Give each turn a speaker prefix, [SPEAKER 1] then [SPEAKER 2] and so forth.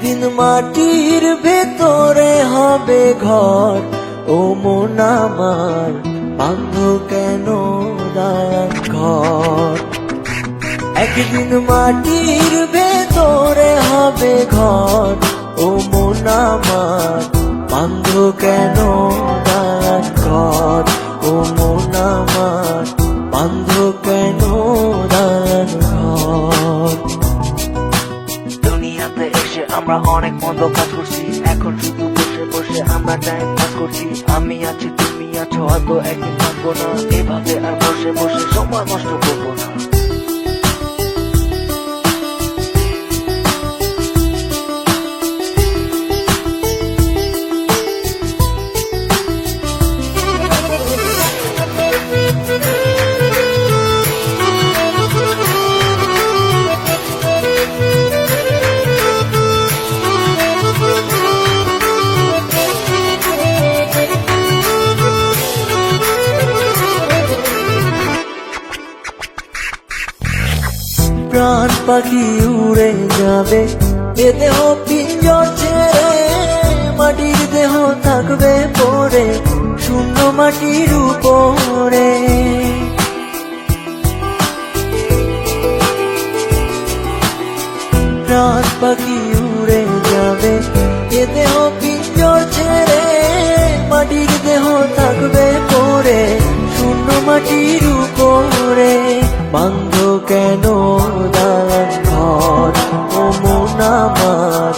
[SPEAKER 1] একদিন মাটির ভেতরে হবে ঘর, ও মন আমার বাঁধ কেন দালান ঘর। একদিন মাটির ভেতরে হবে ঘর, ও মন আমার বাঁধ কেন দালান ঘর, ও মন আমার বাঁধ কেন দালান ঘর।
[SPEAKER 2] দুনিয়াতে এসে আমরা অনেক মন্দ কাজ করছি, এখন শুধু বসে বসে আমরা টাইম পাস করছি। আমি আছি তুমি আছো, হয়তো একদিন থাকবো না, এভাবে আর বসে বসে সময় নষ্ট করবো না।
[SPEAKER 1] প্রাণ পাখি উড়ে যাবে এ দেহ পিঞ্জর ছেড়ে, মাটির দেহ থাকবে পড়ে শূন্য মাটির উপরে। প্রাণ পাখি উড়ে যাবে এ দেহ পিঞ্জর ছেড়ে, মাটির দেহ থাকবে পড়ে শূন্য মাটির উপরে। বাঁধ কেন দালান ঘর, ও মন আমার